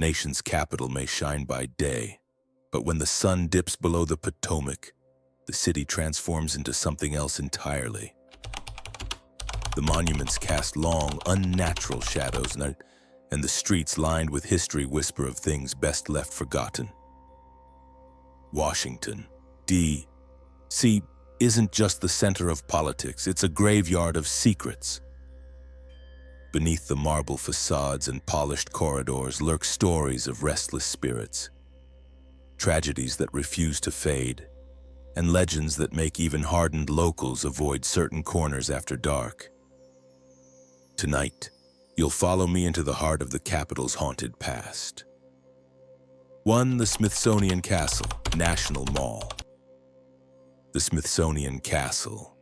nation's capital may shine by day, but when the sun dips below the Potomac, the city transforms into something else entirely. The monuments cast long, unnatural shadows, and the streets lined with history whisper of things best left forgotten. Washington, D.C. isn't just the center of politics, it's a graveyard of secrets. Beneath the marble facades and polished corridors lurk stories of restless spirits, tragedies that refuse to fade, and legends that make even hardened locals avoid certain corners after dark. Tonight, you'll follow me into the heart of the capital's haunted past. 1. The Smithsonian Castle, National Mall. The Smithsonian Castle,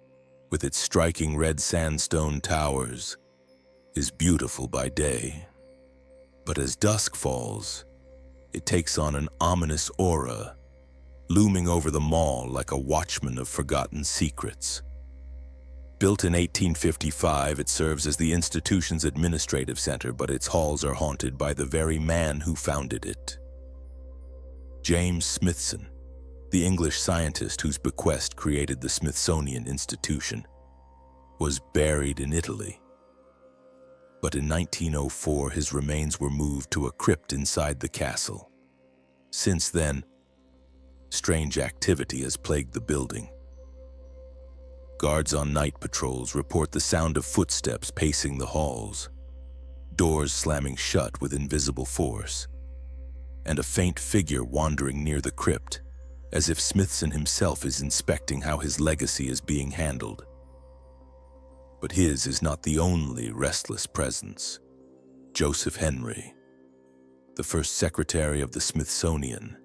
with its striking red sandstone towers, is beautiful by day, but as dusk falls, it takes on an ominous aura, looming over the mall like a watchman of forgotten secrets. Built in 1855, it serves as the institution's administrative center, but its halls are haunted by the very man who founded it. James Smithson, the English scientist whose bequest created the Smithsonian Institution, was buried in Italy. But in 1904, his remains were moved to a crypt inside the castle. Since then, strange activity has plagued the building. Guards on night patrols report the sound of footsteps pacing the halls, doors slamming shut with invisible force, and a faint figure wandering near the crypt, as if Smithson himself is inspecting how his legacy is being handled. But his is not the only restless presence. Joseph Henry, the first secretary of the Smithsonian,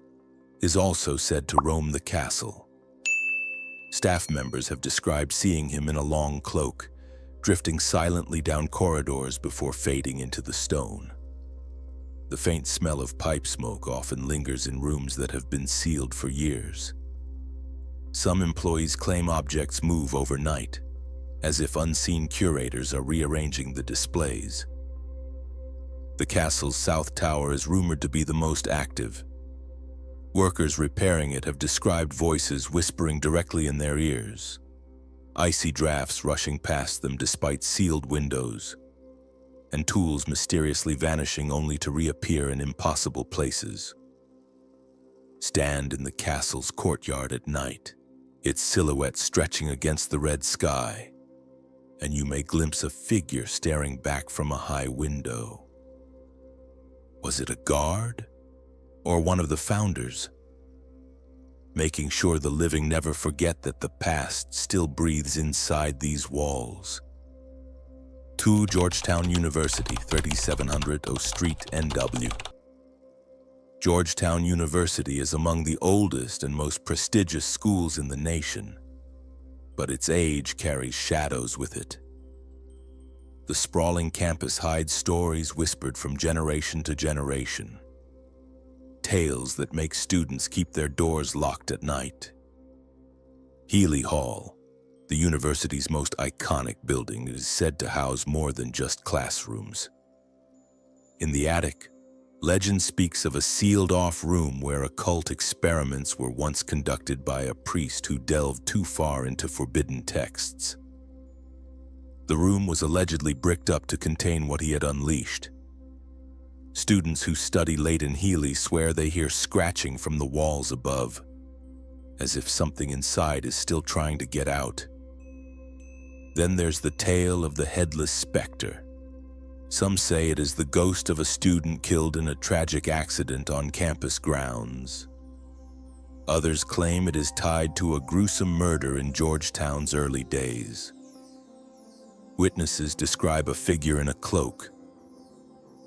is also said to roam the castle. Staff members have described seeing him in a long cloak, drifting silently down corridors before fading into the stone. The faint smell of pipe smoke often lingers in rooms that have been sealed for years. Some employees claim objects move overnight, as if unseen curators are rearranging the displays. The castle's south tower is rumored to be the most active. Workers repairing it have described voices whispering directly in their ears, icy drafts rushing past them despite sealed windows, and tools mysteriously vanishing only to reappear in impossible places. Stand in the castle's courtyard at night, its silhouette stretching against the red sky, and you may glimpse a figure staring back from a high window. Was it a guard or one of the founders? Making sure the living never forget that the past still breathes inside these walls. 2 Georgetown University, 3700 O Street, NW. Georgetown University is among the oldest and most prestigious schools in the nation, but its age carries shadows with it. The sprawling campus hides stories whispered from generation to generation, tales that make students keep their doors locked at night. Healy Hall, the university's most iconic building, is said to house more than just classrooms. In the attic, legend speaks of a sealed-off room where occult experiments were once conducted by a priest who delved too far into forbidden texts. The room was allegedly bricked up to contain what he had unleashed. Students who study late in Healy swear they hear scratching from the walls above, as if something inside is still trying to get out. Then there's the tale of the headless specter. Some say it is the ghost of a student killed in a tragic accident on campus grounds. Others claim it is tied to a gruesome murder in Georgetown's early days. Witnesses describe a figure in a cloak,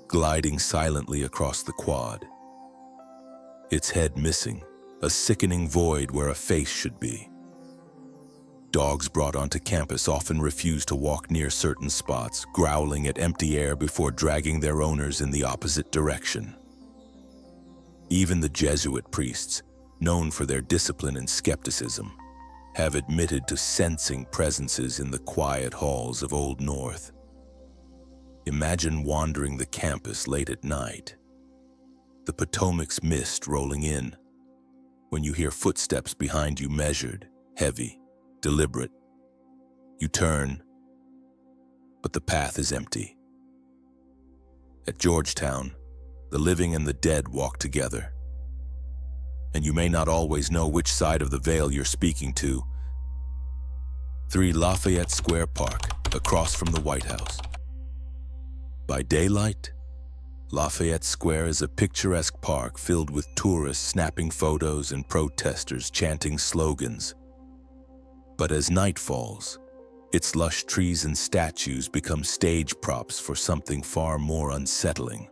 gliding silently across the quad, its head missing, a sickening void where a face should be. Dogs brought onto campus often refuse to walk near certain spots, growling at empty air before dragging their owners in the opposite direction. Even the Jesuit priests, known for their discipline and skepticism, have admitted to sensing presences in the quiet halls of Old North. Imagine wandering the campus late at night, the Potomac's mist rolling in, when you hear footsteps behind you measured, heavy, deliberate. You turn, but the path is empty. At Georgetown, the living and the dead walk together. And you may not always know which side of the veil you're speaking to. 3 Lafayette Square Park, across from the White House. By daylight, Lafayette Square is a picturesque park filled with tourists snapping photos and protesters chanting slogans. But as night falls, its lush trees and statues become stage props for something far more unsettling.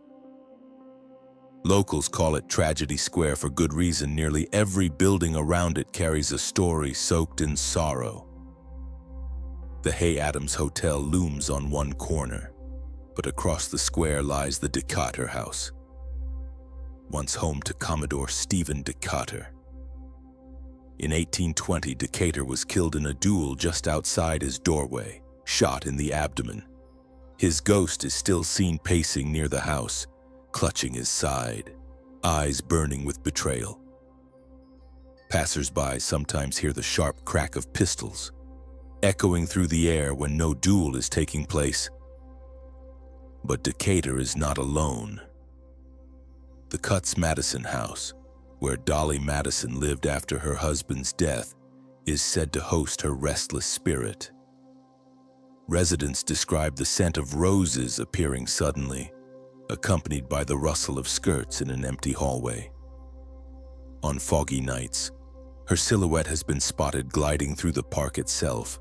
Locals call it Tragedy Square for good reason. Nearly every building around it carries a story soaked in sorrow. The Hay Adams Hotel looms on one corner, but across the square lies the Decatur House, once home to Commodore Stephen Decatur. In 1820, Decatur was killed in a duel just outside his doorway, shot in the abdomen. His ghost is still seen pacing near the house, clutching his side, eyes burning with betrayal. Passers-by sometimes hear the sharp crack of pistols, echoing through the air when no duel is taking place. But Decatur is not alone. The Cutts Madison house, where Dolly Madison lived after her husband's death, is said to host her restless spirit. Residents describe the scent of roses appearing suddenly, accompanied by the rustle of skirts in an empty hallway. On foggy nights, her silhouette has been spotted gliding through the park itself,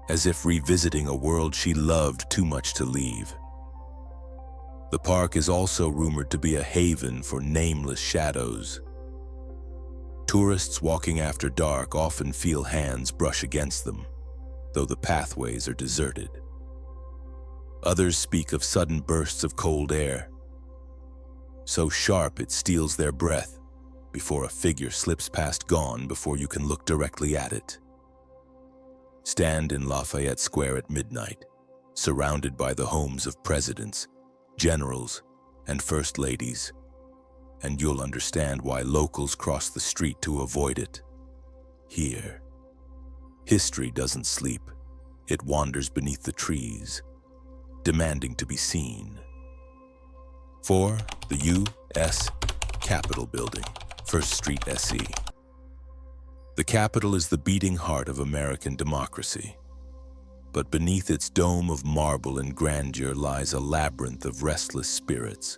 as if revisiting a world she loved too much to leave. The park is also rumored to be a haven for nameless shadows. Tourists walking after dark often feel hands brush against them, though the pathways are deserted. Others speak of sudden bursts of cold air, so sharp it steals their breath before a figure slips past, gone before you can look directly at it. Stand in Lafayette Square at midnight, surrounded by the homes of presidents, generals, and first ladies, and you'll understand why locals cross the street to avoid it. Here, history doesn't sleep. It wanders beneath the trees, demanding to be seen. 4. The U.S. Capitol Building, 1st Street, SE. The Capitol is the beating heart of American democracy. But beneath its dome of marble and grandeur lies a labyrinth of restless spirits.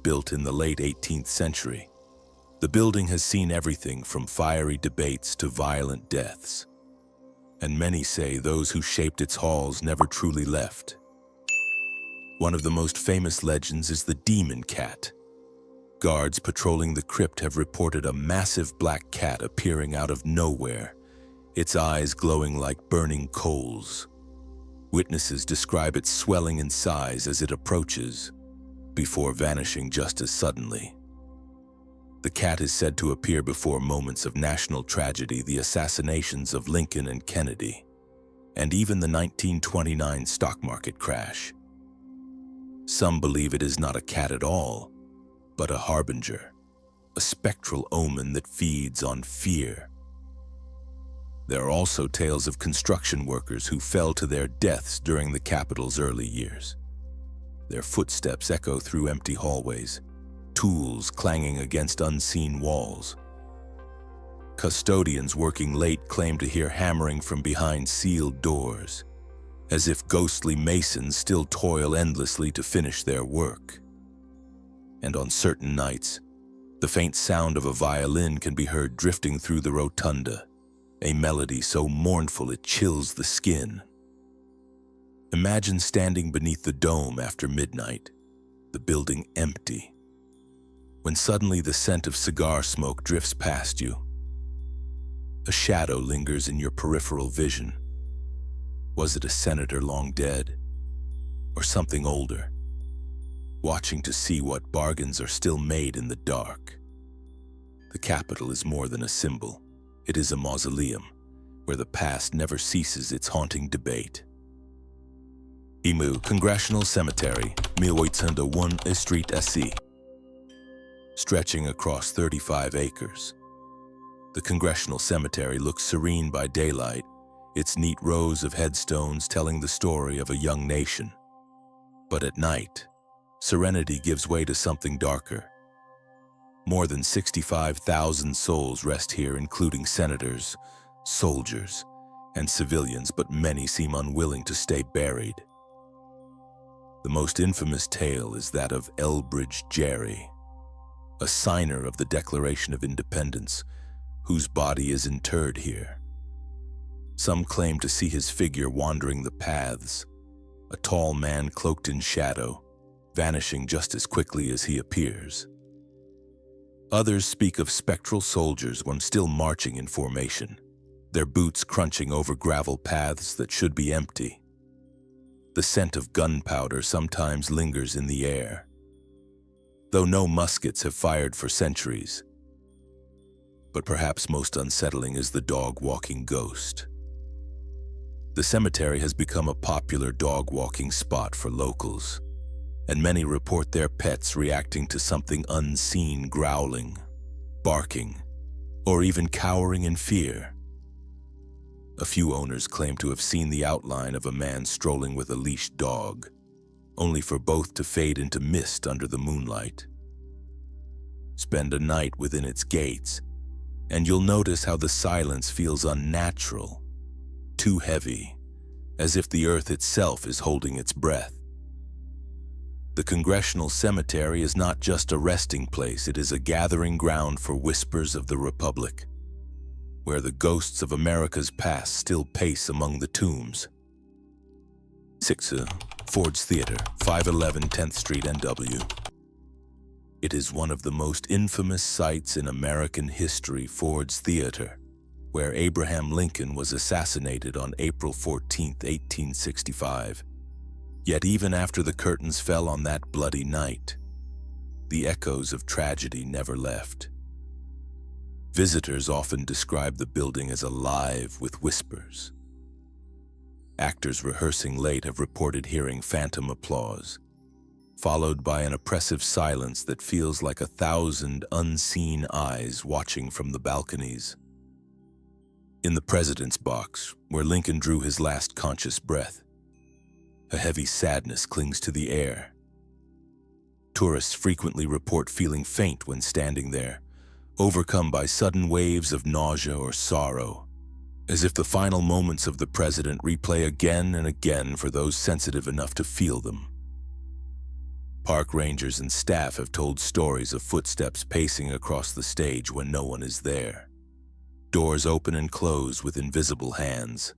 Built in the late 18th century, the building has seen everything from fiery debates to violent deaths. And many say those who shaped its halls never truly left. One of the most famous legends is the Demon Cat. Guards patrolling the crypt have reported a massive black cat appearing out of nowhere, its eyes glowing like burning coals. Witnesses describe it swelling in size as it approaches, before vanishing just as suddenly. The cat is said to appear before moments of national tragedy, the assassinations of Lincoln and Kennedy, and even the 1929 stock market crash. Some believe it is not a cat at all, but a harbinger, a spectral omen that feeds on fear. There are also tales of construction workers who fell to their deaths during the Capitol's early years. Their footsteps echo through empty hallways, tools clanging against unseen walls. Custodians working late claim to hear hammering from behind sealed doors, as if ghostly masons still toil endlessly to finish their work. And on certain nights, the faint sound of a violin can be heard drifting through the rotunda, a melody so mournful it chills the skin. Imagine standing beneath the dome after midnight, the building empty, when suddenly the scent of cigar smoke drifts past you. A shadow lingers in your peripheral vision. Was it a senator long dead, or something older, watching to see what bargains are still made in the dark? The Capitol is more than a symbol. It is a mausoleum, where the past never ceases its haunting debate. Emu Congressional Cemetery, 1801 Street, SC. stretching across 35 acres. The Congressional Cemetery looks serene by daylight, its neat rows of headstones telling the story of a young nation. But at night, serenity gives way to something darker. More than 65,000 souls rest here, including senators, soldiers, and civilians, but many seem unwilling to stay buried. The most infamous tale is that of Elbridge Gerry, a signer of the Declaration of Independence, whose body is interred here. Some claim to see his figure wandering the paths, a tall man cloaked in shadow, vanishing just as quickly as he appears. Others speak of spectral soldiers when still marching in formation, their boots crunching over gravel paths that should be empty. The scent of gunpowder sometimes lingers in the air, though no muskets have fired for centuries. But perhaps most unsettling is the dog-walking ghost. The cemetery has become a popular dog-walking spot for locals, and many report their pets reacting to something unseen, growling, barking, or even cowering in fear. A few owners claim to have seen the outline of a man strolling with a leashed dog, only for both to fade into mist under the moonlight. Spend a night within its gates, and you'll notice how the silence feels unnatural, too heavy, as if the earth itself is holding its breath. The Congressional Cemetery is not just a resting place, it is a gathering ground for whispers of the Republic, where the ghosts of America's past still pace among the tombs. 6. Ford's Theater, 511 10th Street, NW. It is one of the most infamous sites in American history, Ford's Theater, where Abraham Lincoln was assassinated on April 14, 1865. Yet even after the curtains fell on that bloody night, the echoes of tragedy never left. Visitors often describe the building as alive with whispers. Actors rehearsing late have reported hearing phantom applause, followed by an oppressive silence that feels like 1,000 unseen eyes watching from the balconies. In the President's Box, where Lincoln drew his last conscious breath, a heavy sadness clings to the air. Tourists frequently report feeling faint when standing there, overcome by sudden waves of nausea or sorrow, as if the final moments of the president replay again and again for those sensitive enough to feel them. Park rangers and staff have told stories of footsteps pacing across the stage when no one is there, doors open and close with invisible hands.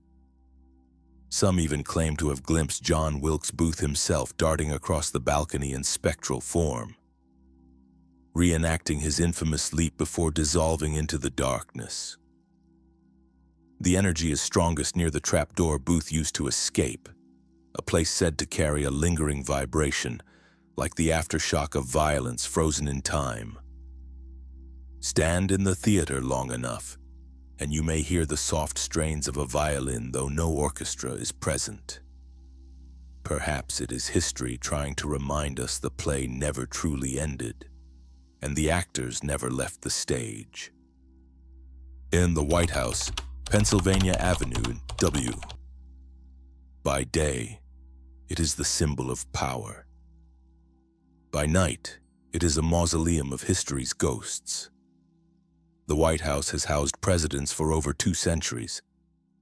Some even claim to have glimpsed John Wilkes Booth himself darting across the balcony in spectral form, reenacting his infamous leap before dissolving into the darkness. The energy is strongest near the trapdoor Booth used to escape, a place said to carry a lingering vibration, like the aftershock of violence frozen in time. Stand in the theater long enough, and you may hear the soft strains of a violin, though no orchestra is present. Perhaps it is history trying to remind us the play never truly ended, and the actors never left the stage. In the White House, Pennsylvania Avenue, W. By day, it is the symbol of power. By night, it is a mausoleum of history's ghosts. The White House has housed presidents for over 2 centuries,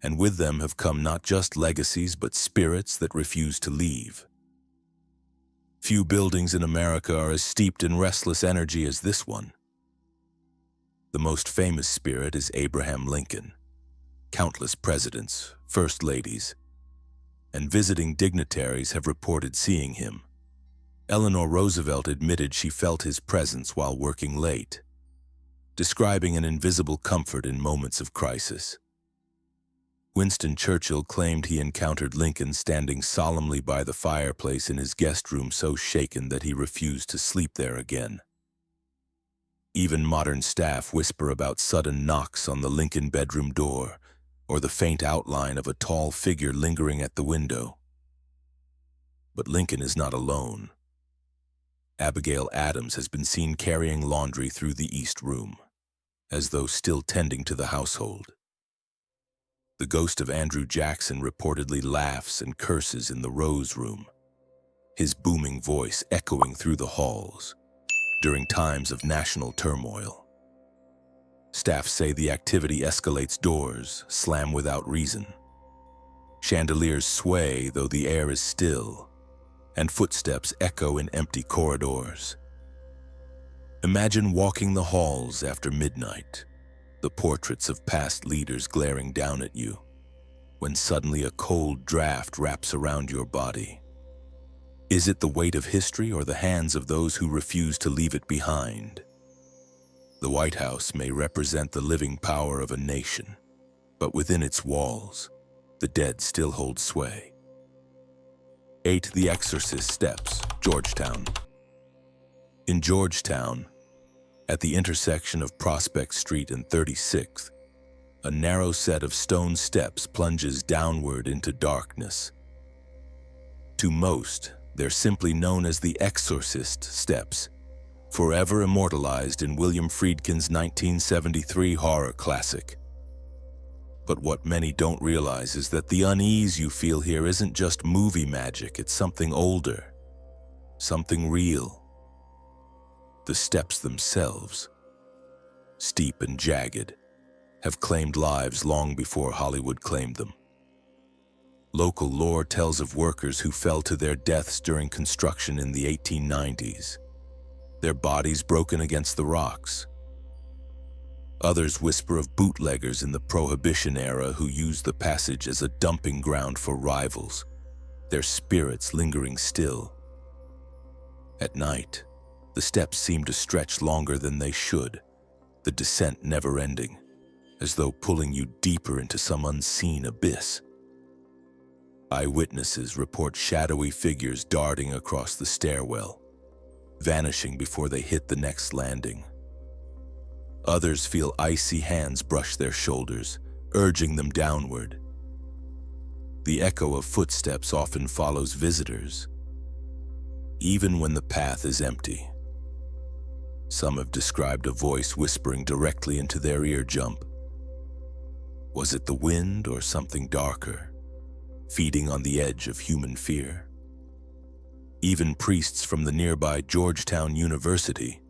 and with them have come not just legacies but spirits that refuse to leave. Few buildings in America are as steeped in restless energy as this one. The most famous spirit is Abraham Lincoln. Countless presidents, first ladies, and visiting dignitaries have reported seeing him. Eleanor Roosevelt admitted she felt his presence while working late, describing an invisible comfort in moments of crisis. Winston Churchill claimed he encountered Lincoln standing solemnly by the fireplace in his guest room, so shaken that he refused to sleep there again. Even modern staff whisper about sudden knocks on the Lincoln bedroom door, or the faint outline of a tall figure lingering at the window. But Lincoln is not alone. Abigail Adams has been seen carrying laundry through the East Room, as though still tending to the household. The ghost of Andrew Jackson reportedly laughs and curses in the Rose Room, his booming voice echoing through the halls during times of national turmoil. Staff say the activity escalates, doors slam without reason. Chandeliers sway though the air is still, and footsteps echo in empty corridors. Imagine walking the halls after midnight, the portraits of past leaders glaring down at you, when suddenly a cold draft wraps around your body. Is it the weight of history or the hands of those who refuse to leave it behind? The White House may represent the living power of a nation, but within its walls, the dead still hold sway. 8. The Exorcist Steps, Georgetown. In Georgetown, at the intersection of Prospect Street and 36th, a narrow set of stone steps plunges downward into darkness. To most, they're simply known as the Exorcist Steps, forever immortalized in William Friedkin's 1973 horror classic. But what many don't realize is that the unease you feel here isn't just movie magic, it's something older, something real. The steps themselves, steep and jagged, have claimed lives long before Hollywood claimed them. Local lore tells of workers who fell to their deaths during construction in the 1890s, their bodies broken against the rocks. Others whisper of bootleggers in the Prohibition era who used the passage as a dumping ground for rivals, their spirits lingering still. At night, the steps seem to stretch longer than they should, the descent never ending, as though pulling you deeper into some unseen abyss. Eyewitnesses report shadowy figures darting across the stairwell, vanishing before they hit the next landing. Others feel icy hands brush their shoulders, urging them downward. The echo of footsteps often follows visitors, even when the path is empty. Some have described a voice whispering directly into their eardrum. Was it the wind or something darker, feeding on the edge of human fear? Even priests from the nearby Georgetown University,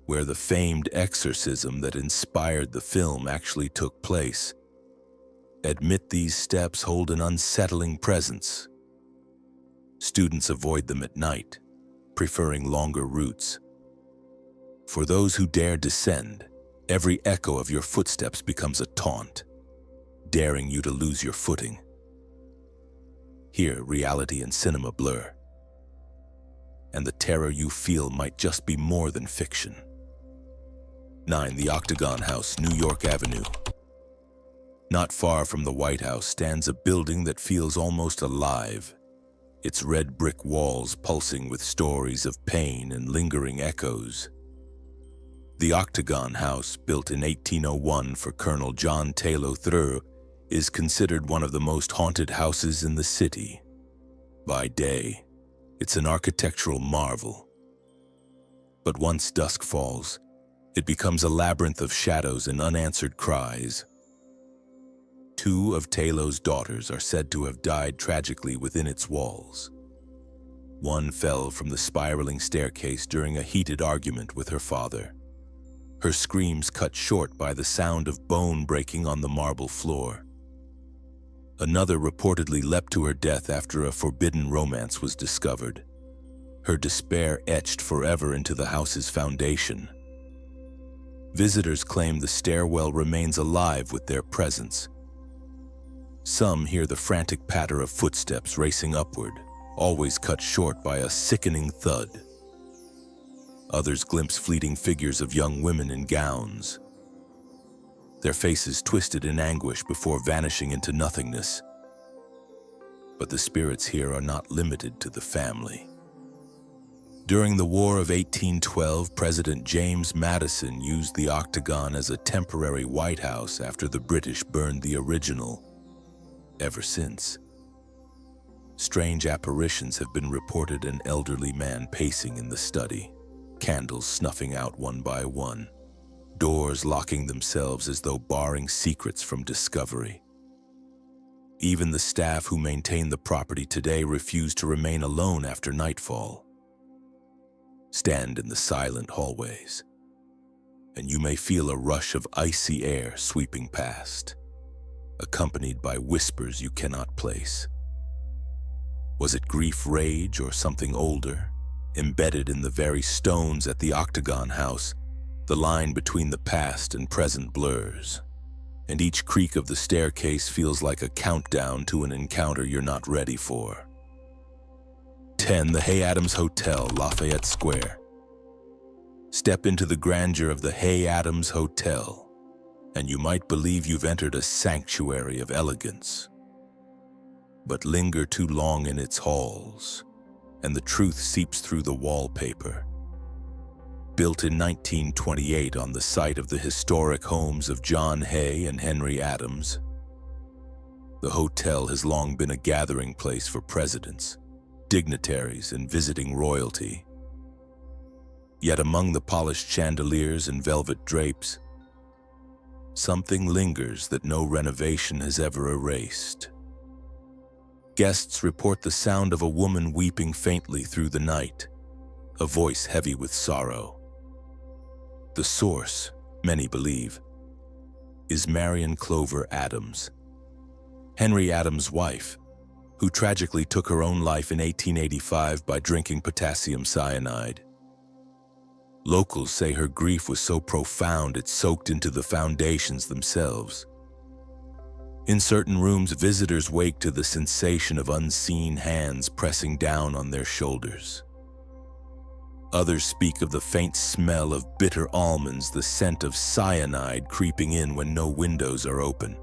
where the famed exorcism that inspired the film actually took place, admit these steps hold an unsettling presence. Students avoid them at night, preferring longer routes. For those who dare descend, every echo of your footsteps becomes a taunt, daring you to lose your footing. Here, reality and cinema blur, and the terror you feel might just be more than fiction. 9. The Octagon House, New York Avenue. Not far from the White House stands a building that feels almost alive, its red brick walls pulsing with stories of pain and lingering echoes. The Octagon House, built in 1801 for Colonel John Taylor III, is considered one of the most haunted houses in the city. By day, it's an architectural marvel. But once dusk falls, it becomes a labyrinth of shadows and unanswered cries. 2 of Taylor's daughters are said to have died tragically within its walls. One fell from the spiraling staircase during a heated argument with her father, her screams cut short by the sound of bone breaking on the marble floor. Another reportedly leapt to her death after a forbidden romance was discovered, her despair etched forever into the house's foundation. Visitors claim the stairwell remains alive with their presence. Some hear the frantic patter of footsteps racing upward, always cut short by a sickening thud. Others glimpse fleeting figures of young women in gowns, their faces twisted in anguish before vanishing into nothingness. But the spirits here are not limited to the family. During the War of 1812, President James Madison used the Octagon as a temporary White House after the British burned the original. Ever since, strange apparitions have been reported: an elderly man pacing in the study, candles snuffing out one by one, doors locking themselves as though barring secrets from discovery. Even the staff who maintain the property today refuse to remain alone after nightfall. Stand in the silent hallways, and you may feel a rush of icy air sweeping past, accompanied by whispers you cannot place. Was it grief, rage, or something older? Embedded in the very stones at the Octagon House, the line between the past and present blurs, and each creak of the staircase feels like a countdown to an encounter you're not ready for. 10. The Hay Adams Hotel, Lafayette Square. Step into the grandeur of the Hay Adams Hotel, and you might believe you've entered a sanctuary of elegance. But linger too long in its halls, and the truth seeps through the wallpaper. Built in 1928 on the site of the historic homes of John Hay and Henry Adams, the hotel has long been a gathering place for presidents, dignitaries, and visiting royalty. Yet among the polished chandeliers and velvet drapes, something lingers that no renovation has ever erased. Guests report the sound of a woman weeping faintly through the night, a voice heavy with sorrow. The source, many believe, is Marion Clover Adams, Henry Adams' wife, who tragically took her own life in 1885 by drinking potassium cyanide. Locals say her grief was so profound it soaked into the foundations themselves. In certain rooms, visitors wake to the sensation of unseen hands pressing down on their shoulders. Others speak of the faint smell of bitter almonds, the scent of cyanide creeping in when no windows are open,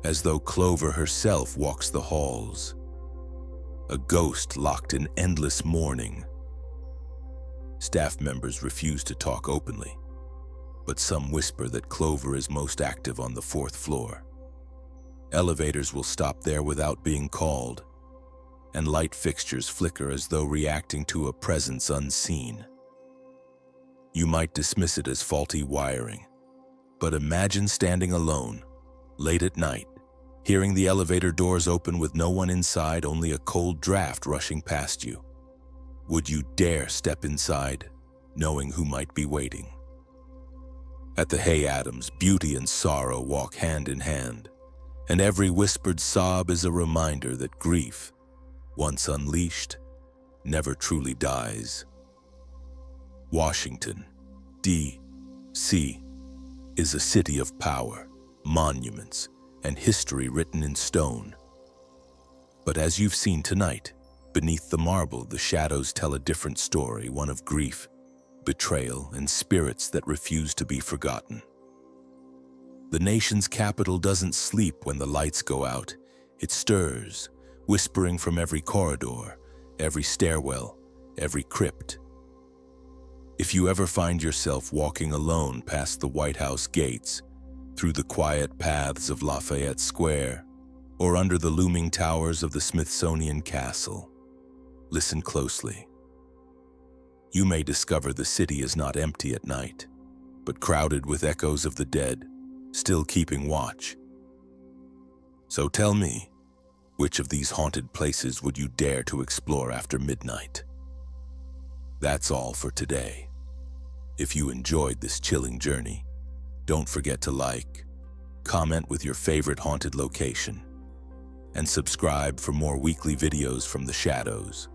as though Clover herself walks the halls, a ghost locked in endless mourning. Staff members refuse to talk openly, but some whisper that Clover is most active on the 4th floor. Elevators will stop there without being called, and light fixtures flicker as though reacting to a presence unseen. You might dismiss it as faulty wiring, but imagine standing alone, late at night, hearing the elevator doors open with no one inside, only a cold draft rushing past you. Would you dare step inside, knowing who might be waiting? At the Hay Adams, beauty and sorrow walk hand in hand, and every whispered sob is a reminder that grief, once unleashed, never truly dies. Washington, D.C. is a city of power, monuments, and history written in stone. But as you've seen tonight, beneath the marble, the shadows tell a different story, one of grief, betrayal, and spirits that refuse to be forgotten. The nation's capital doesn't sleep when the lights go out. It stirs, whispering from every corridor, every stairwell, every crypt. If you ever find yourself walking alone past the White House gates, through the quiet paths of Lafayette Square, or under the looming towers of the Smithsonian Castle, listen closely. You may discover the city is not empty at night, but crowded with echoes of the dead, still keeping watch. So tell me, which of these haunted places would you dare to explore after midnight? That's all for today. If you enjoyed this chilling journey, don't forget to like, comment with your favorite haunted location, and subscribe for more weekly videos from the shadows.